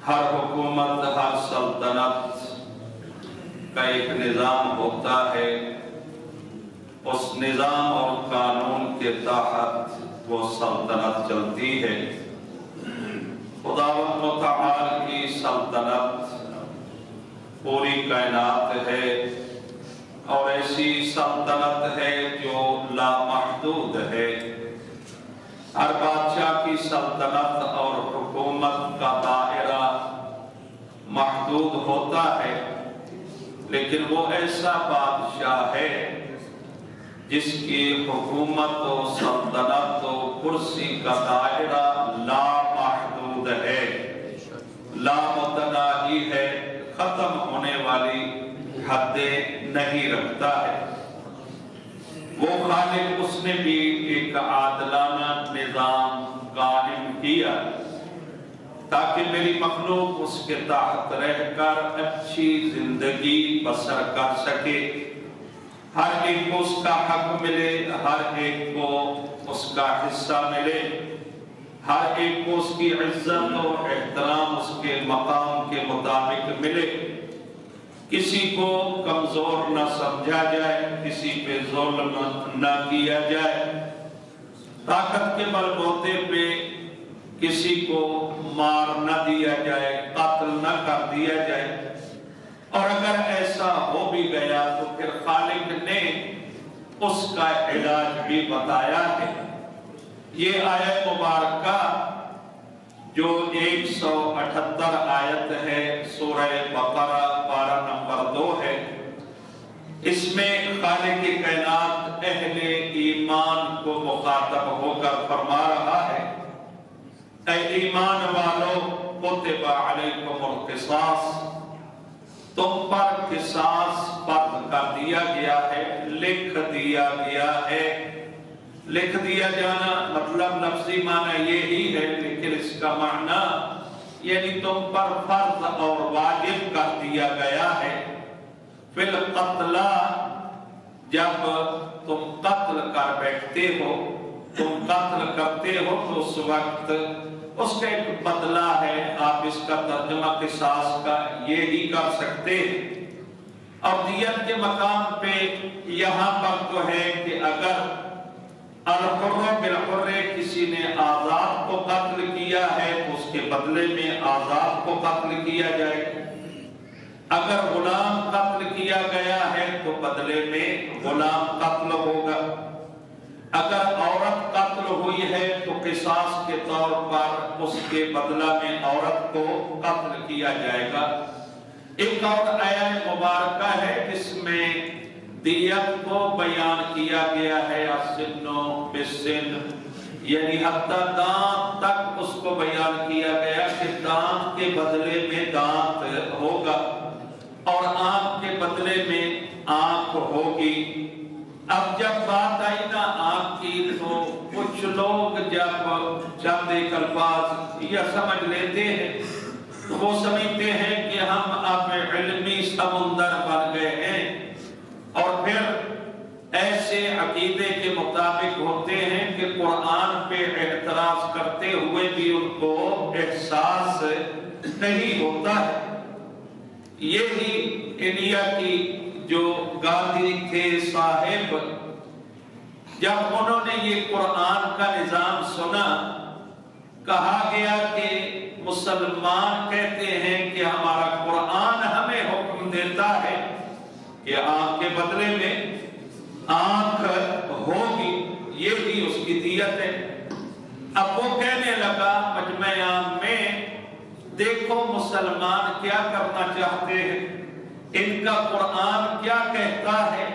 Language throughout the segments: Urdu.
ہر حکومت ہر سلطنت کا ایک نظام ہوتا ہے، اس نظام اور قانون کے تحت وہ سلطنت چلتی ہے۔ خداوند متعال کی سلطنت پوری کائنات ہے، اور ایسی سلطنت ہے جو لامحدود ہے۔ ہر بادشاہ کی سلطنت اور حکومت کا دائرہ محدود ہوتا ہے، لیکن وہ ایسا بادشاہ ہے جس کی حکومت و سلطنت و کرسی کا دائرہ لامحدود ہے، لامتناہی ہے، ختم ہونے والی حدیں نہیں رکھتا ہے۔ وہ خالق، اس نے بھی ایک عادلانہ نظام قائم کیا تاکہ میری مخلوق اس کے تحت رہ کر اچھی زندگی بسر کر سکے، ہر ایک کو اس کا حق ملے، ہر ایک کو اس کا حصہ ملے، ہر ایک کو اس کی عزت و احترام اس کے مقام کے مطابق ملے، کسی کو کمزور نہ سمجھا جائے، کسی پہ ظلم نہ کیا جائے، طاقت کے بلبوتے پہ کسی کو مار نہ دیا جائے، قتل نہ کر دیا جائے۔ اور اگر ایسا ہو بھی گیا تو پھر خالق نے اس کا علاج بھی بتایا ہے۔ یہ آیت مبارکہ جو 178 آیت ہے سورہ بقرہ پارہ نمبر 2 ہے، اس میں خالق کائنات اہل ایمان کو مخاطب ہو کر فرما رہا ہے، اے ایمان والو کتب علیکم القصاص، تم پر قصاص فرض کر دیا گیا ہے، لکھ دیا گیا ہے۔ لکھ دیا جانا مطلب لفظی معنی یہی ہے، لیکن اس کا معنی یعنی تم پر فرض اور واجب کر دیا گیا ہے۔ فی القتل، جب تم قتل کر بیٹھتے ہو، تم قتل کرتے ہو تو اس وقت اس کا ایک بدلہ ہے، آپ اس کا ترجمہ قصاص کا یہی کر سکتے ہیں۔ اور دیت کے مقام پہ یہاں پر تو ہے کہ اگر الحر بالحر، کسی نے آزاد کو قتل کیا ہے تو اس کے بدلے میں آزاد کو قتل کیا جائے، اگر غلام قتل کیا گیا ہے تو بدلے میں غلام قتل ہوگا، اگر عورت قتل ہوئی ہے تو قصاص کے طور پر اس کے بدلہ میں عورت کو قتل کیا جائے گا۔ ایک اور آیت مبارکہ ہے جس میں دیت کو بیان کیا گیا ہے، السن بالسن، یعنی حتی دانت تک اس کو بیان کیا گیا کہ دانت کے بدلے میں دانت ہوگا اور آنکھ کے بدلے میں آنکھ ہوگی۔ اب جب بات آئی نا آنکھ کی تو کچھ لوگ جب چند ایک الفاظ یہ سمجھ لیتے ہیں تو وہ سمجھتے ہیں کہ ہم اب علمی سمندر بن گئے ہیں، اور پھر ایسے عقیدے کے مطابق ہوتے ہیں کہ قرآن پہ اعتراض کرتے ہوئے بھی ان کو احساس نہیں ہوتا ہے۔ یہی انڈیا کی جو گاندھی تھے صاحب، جب انہوں نے یہ قرآن کا نظام سنا، کہا گیا کہ مسلمان کہتے ہیں کہ ہمارا قرآن ہمیں حکم دیتا ہے کہ آنکھ کے بدلے میں آنکھ ہوگی، یہ بھی اس کی دیت ہے۔ اب وہ کہنے لگا مجمع عام میں، دیکھو مسلمان کیا کرنا چاہتے ہیں، ان کا قرآن کیا کہتا ہے،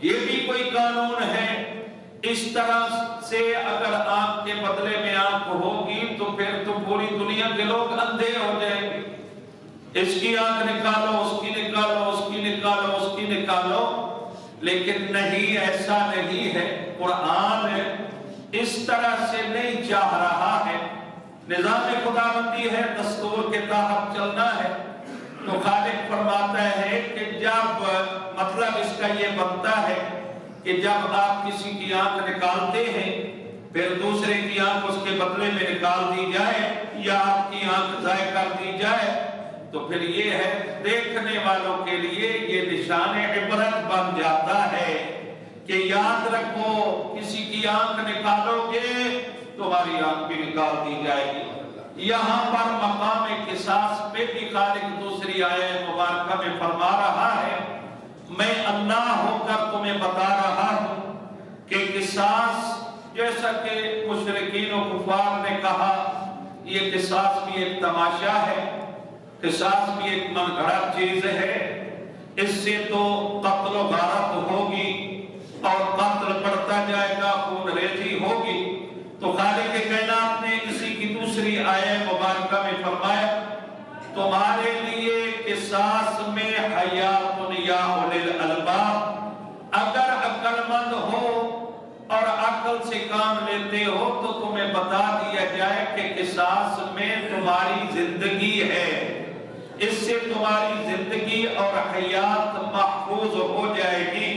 یہ بھی کوئی قانون ہے۔ اس طرح سے اگر آنکھ کے بدلے میں آنکھ ہوگی تو پھر تو پوری دنیا کے لوگ اندھے ہو جائیں گے، اس کی آنکھ نکالو، اس کی نکالو، اس کی نکالو، اس کی نکالو، لیکن نہیں، ایسا نہیں ہے۔ قرآن اس طرح سے نہیں چاہ رہا ہے، نظام خداوندی ہے، دستور کے تحت چلنا ہے۔ تو خالق فرماتا ہے کہ جب مطلب اس کا یہ بنتا ہے کہ جب آپ کسی کی آنکھ نکالتے ہیں پھر دوسرے کی آنکھ اس کے بدلے میں نکال دی جائے یا آپ کی آنکھ ضائع کر دی جائے، تو پھر یہ ہے دیکھنے والوں کے لیے یہ نشان عبرت بن جاتا ہے کہ یاد رکھو کسی کی آنکھ نکالو گے تمہاری آنکھ بھی نکال دی جائے گی۔ یہاں پر مقام قصاص پہ بھی خالق دوسری آیت مبارکہ میں فرما رہا ہے، میں اللہ ہو کر تمہیں بتا رہا ہوں کہ قصاص، جیسا کہ مشرکین و کفار نے کہا یہ قصاص بھی ایک تماشا ہے، قصاص بھی ایک من گھڑت چیز ہے، اس سے تو قتل و غارت ہوگی اور قتل بڑھتا جائے گا، خون ریزی ہوگی۔ تو خالق کائنات نے اسی کی دوسری آیت مبارکہ میں فرمایا تمہارے لیے قصاص میں حیات یا اولی الالباب، اگر عقل مند ہو اور عقل سے کام لیتے ہو تو تمہیں بتا دیا جائے کہ قصاص میں تمہاری زندگی ہے، اس سے تمہاری زندگی اور حیات محفوظ ہو جائے گی،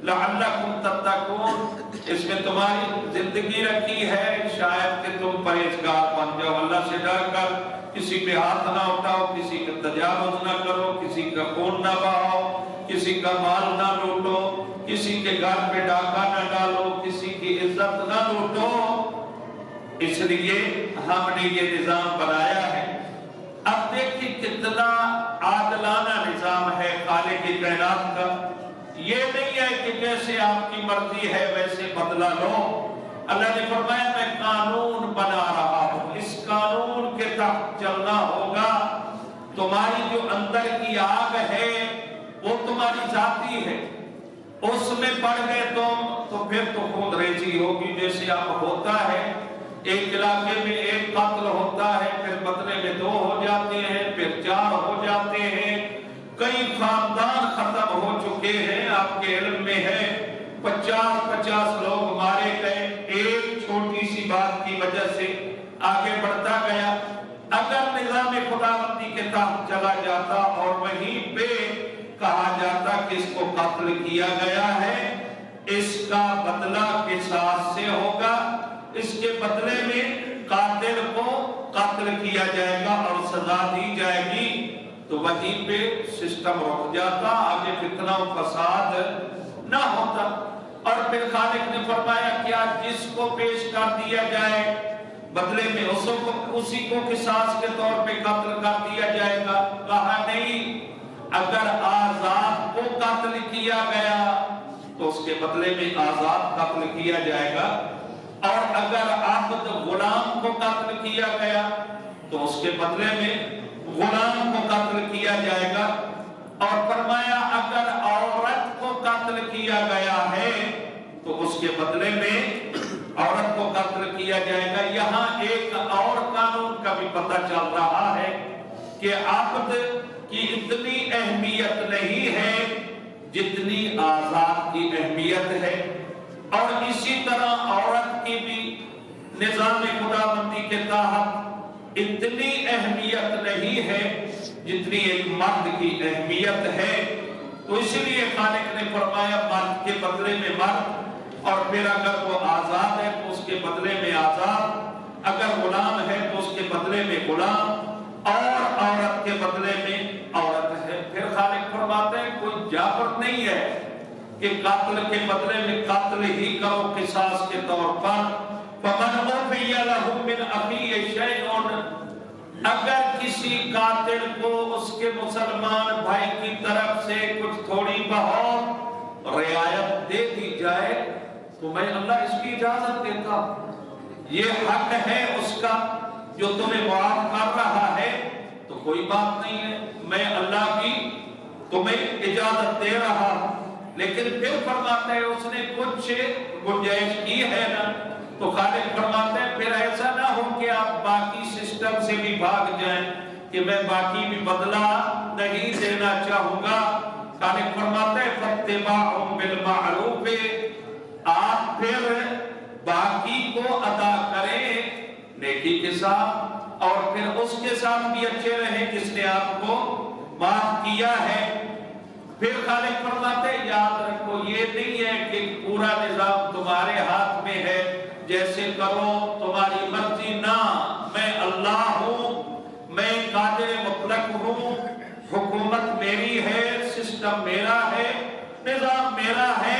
لعلکم تتقون، اس میں تمہاری زندگی رکھی ہے شاید کہ تم پرہیزگار بن جاؤ، اللہ سے ڈر کر کسی پہ ہاتھ نہ اٹھاؤ، کسی کا تجاوز نہ کرو، کسی کا خون نہ بہاؤ، کسی کا مال نہ لوٹو، کسی کے گھر پہ ڈاکہ نہ ڈالو، کسی کی عزت نہ لوٹو۔ اس لیے ہم نے یہ نظام بنایا ہے۔ اب دیکھیں کتنا عادلانہ نظام ہے خالق کائنات کا۔ یہ نہیں ہے کہ جیسے آپ کی مرضی ہے ویسے بدلہ لو۔ اللہ نے فرمایا میں قانون بنا رہا ہوں، اس قانون کے تحت چلنا ہوگا۔ تمہاری جو اندر کی آگ ہے وہ تمہاری ذاتی ہے، اس میں پڑ گئے تم تو پھر تو خون ریزی ہوگی، جیسے اب ہوتا ہے ایک علاقے میں ایک قتل ہوتا ہے، پھر بدلے میں 2 ہو جاتے ہیں، پھر 4 ہو جاتے ہیں، کئی خاندان ختم ہو چکے ہیں، آپ کے علم میں ہے 50 لوگ مارے گئے ایک چھوٹی سی بات کی وجہ سے، آگے بڑھتا گیا۔ اگر نظام خداوندی کے تحت چلا جاتا اور وہیں پہ کہا جاتا کہ اس کو قتل کیا گیا ہے، اس کا بدلہ قصاص سے ہوگا، اس کے بدلے میں قاتل کو قتل کیا جائے گا اور سزا دی جائے گی، تو وہیں پہ سسٹم رک جاتا، آگے فتنہ و فساد نہ ہوتا۔ اور پھر خالق نے فرمایا کیا جس کو پیش کر دیا جائے بدلے میں اسی کو قصاص کے طور پہ قتل کر دیا جائے گا؟ کہا نہیں، اگر آزاد کو قتل کیا گیا تو اس کے بدلے میں آزاد قتل کیا جائے گا، اور اگر عبد غلام کو قتل کیا گیا تو اس کے بدلے میں غلام کو قتل کیا جائے گا۔ اور فرمایا اگر عورت کو قتل کیا گیا ہے تو اس کے بدلے میں عورت کو قتل کیا جائے گا۔ یہاں ایک اور قانون کا بھی پتہ چل رہا ہے کہ عبد کی اتنی اہمیت نہیں ہے جتنی آزاد کی اہمیت ہے، اور اسی طرح عورت کی بھی نظام خداوندی کے تحت اتنی اہمیت نہیں ہے جتنی ایک مرد کی اہمیت ہے۔ تو اس لیے خالق نے فرمایا مرد کے بدلے میں مرد، اور پھر اگر وہ آزاد ہے تو اس کے بدلے میں آزاد، اگر غلام ہے تو اس کے بدلے میں غلام، اور عورت کے بدلے میں عورت ہے۔ پھر خالق فرماتے ہیں کوئی جابر نہیں ہے کہ قاتل کے بدلے میں قاتل ہی کرو قصاص کے طور پر۔ فَمَنْ عُفِيَ لَهُ مِنْ أَخِيهِ شَيْءٌ، اگر کسی قاتل کو اس کے مسلمان بھائی کی طرف سے کچھ تھوڑی بہت رعایت دے دی جائے تو میں اللہ اس کی اجازت دیتا، یہ حق ہے اس کا جو تمہیں معاف کر رہا ہے، تو کوئی بات نہیں ہے، میں اللہ کی تمہیں اجازت دے رہا ہوں۔ لیکن پھر فرماتے ہیں اس نے کچھ گنجائش کی ہے نا، تو خالق فرماتے ہیں پھر ایسا نہ ہو کہ آپ باقی سسٹم سے بھی بھاگ جائیں کہ میں باقی بھی بدلہ نہیں دینا چاہوں گا۔ خالق فرماتے ہیں فَاتِّبَاعٌ بِالْمَعْرُوفِ، آپ پھر باقی کو ادا کریں نیکی کے ساتھ، اور پھر اس کے ساتھ بھی اچھے رہیں جس نے آپ کو معاف کیا ہے۔ پھر خالق فرماتے ہیں یاد رکھو یہ نہیں ہے کہ پورا نظام تمہارے ہاتھ میں ہے جیسے کرو تمہاری مرضی، نہ، میں اللہ ہوں، میں قادر مطلق ہوں، حکومت میری ہے، سسٹم میرا ہے، نظام میرا ہے،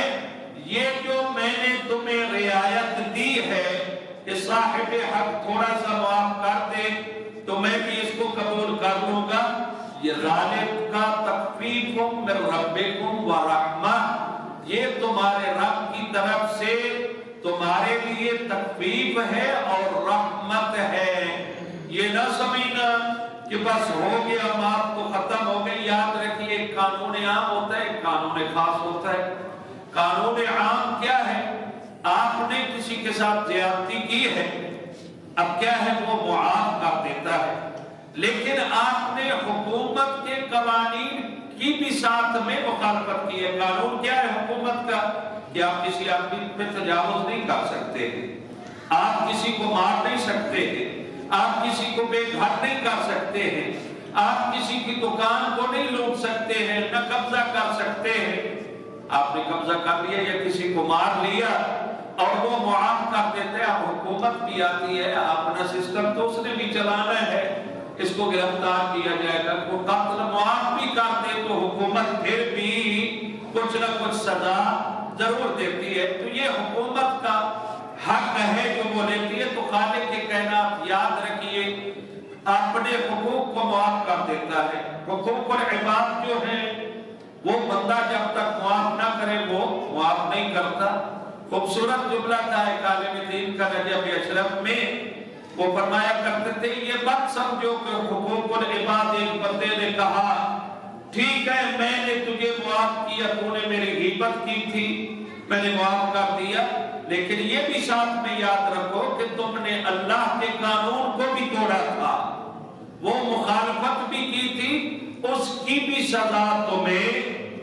یہ جو میں نے تمہیں رعایت دی ہے کہ صاحب حق تھوڑا سا معاف کر دے تو میں بھی اس کو قبول کر لوں گا، یہ غالب کا تخفیف من ربکم ورحمہ، یہ تمہارے رب کی طرف سے تمہارے لیے تخفیف ہے اور رحمت ہے۔ یہ نہ سمجھنا کہ بس ہو گیا معاف تو ختم ہو گئی۔ یاد رکھیے ایک قانون عام ہوتا ہے، ایک قانون خاص ہوتا ہے۔ قانون عام کیا ہے؟ آپ نے کسی کے ساتھ زیادتی کی ہے، اب کیا ہے وہ معاف کر دیتا ہے، لیکن آپ نے حکومت کے قوانین کی بھی ساتھ میں مخالفت کی ہے۔ قانون کیا ہے حکومت کا؟ کہ آپ کسی آدمی پہ تجاوز نہیں کر سکتے ہیں، آپ کسی کو مار نہیں سکتے ہیں، آپ کسی کو بے گھر نہیں کر سکتے ہیں، آپ کسی کی دکان کو نہیں لوٹ سکتے ہیں، نہ قبضہ کر سکتے ہیں۔ آپ نے قبضہ کر لیا یا کسی کو مار لیا اور وہ معاف کر دیتے ہیں، اب حکومت بھی آتی ہے، اپنا سسٹم تو اس نے بھی چلانا ہے، اس کو گرفتار کیا جائے گا، کو قتل معاف بھی کر دے تو حکومت پھر بھی کچھ نہ کچھ سزا ضرور دیتی ہے۔ تو یہ حکومت کا حق ہے جو وہ لیتی ہے۔ تو خالق کے کائنات یاد رکھیے اپنے حقوق کو معاف کر دیتا ہے۔ حقوق العباد جو ہیں وہ بندہ جب تک معاف نہ کرے وہ معاف نہیں کرتا۔ خوبصورت جملہ تھا ایک عالم دین کا نجف اشرف میں، وہ فرمایا کرتے تھے یہ مت سمجھو کہ حقوق العباد ایک بندے نے کہا ٹھیک ہے میں نے تجھے معاف کیا، تو نے میری غیبت کی تھی، میں نے معاف کر دیا، لیکن یہ بھی ساتھ میں یاد رکھو کہ تم نے اللہ کے قانون کو بھی توڑا تھا، وہ مخالفت بھی کی تھی، اس کی بھی سزا تمہیں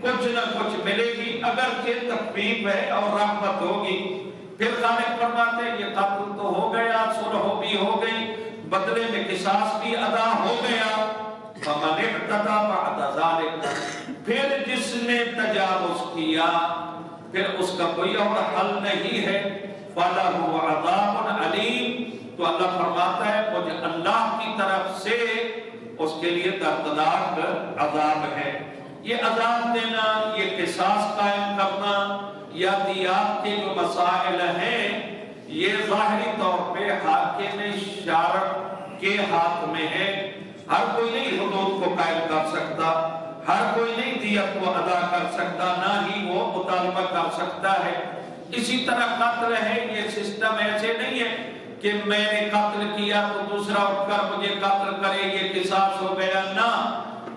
کچھ نہ کچھ ملے گی، اگرچہ تخفیف ہے اور رحمت ہوگی۔ پھر خالق فرماتے ہیں یہ قتل تو ہو گیا، صلح بھی ہو گئی، بدلے میں قصاص بھی ادا ہو گیا، فمن اعتدى بعد ذلك، پھر جس نے تجاوز کیا پھر اس کا کوئی اور حل نہیں ہے، فَلَهُ عَذَابٌ عَلِيمٌ، تو اللہ فرماتا ہے مجھے اللہ کی طرف سے اس کے لیے دردناک عذاب ہے۔ یہ عذاب دینا، یہ قصاص قائم کرنا یا دیات کے جو مسائل ہیں یہ ظاہری طور پہ حاکم شرع کے ہاتھ میں ہے، ہر کوئی نہیں حدود کو قائم کر سکتا، ہر کوئی نہیں دیت کو ادا کر سکتا، نہ ہی وہ مطالبہ کر سکتا ہے۔ اسی طرح قتل ہے، یہ سسٹم ایسے نہیں ہے کہ میں نے قتل کیا تو دوسرا اٹھ کر مجھے قتل کرے یہ قصاص ہو گیا، نہ،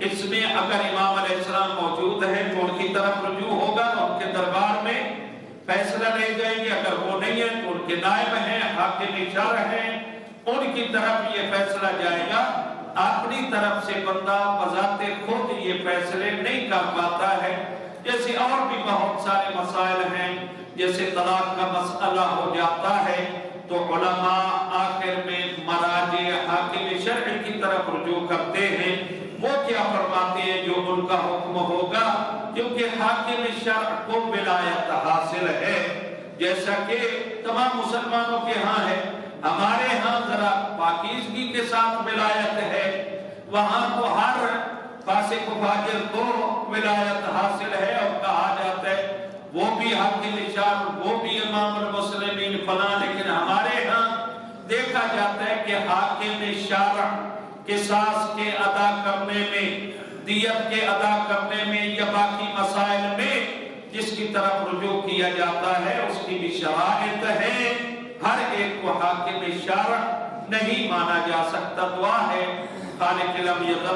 اس میں اگر امام علیہ السلام موجود ہیں تو ان کی طرف رجوع ہوگا، ان کے دربار میں فیصلہ لے جائیں گے، اگر وہ نہیں ہے تو ان کے نائب ہیں، حاکم شرع ہیں، ان کی طرف یہ فیصلہ جائے گا۔ اپنی طرف سے بندہ بذات خود یہ فیصلے نہیں کر پاتا ہے، جیسے اور بھی بہت سارے مسائل ہیں، جیسے طلاق کا مسئلہ ہو جاتا ہے تو علماء آخر میں مراجع حاکم شرع کی طرف رجوع کرتے ہیں، وہ کیا فرماتے ہیں جو ان کا حکم ہوگا، کیونکہ حاکم شرع کو ولایت حاصل ہے، جیسا کہ تمام مسلمانوں کے ہاں ہے، ہمارے ہاں ذرا پاکیزگی کے ساتھ ولایت ہے، وہاں تو ہر فاسق و فاجر کو ولایت حاصل ہے اور کہا جاتا ہے وہ بھی حاکم شرع، وہ بھی امام المسلمین فلاں، لیکن ہمارے ہاں دیکھا جاتا ہے کہ حاکم شرع قصاص کے ادا کرنے میں، دیت کے ادا کرنے میں یا باقی مسائل میں جس کی طرف رجوع کیا جاتا ہے اس کی بھی شرائط ہے، ہر ایک کو حاکم شرع نہیں مانا جا سکتا۔ دعا ہے خالق لم یغفر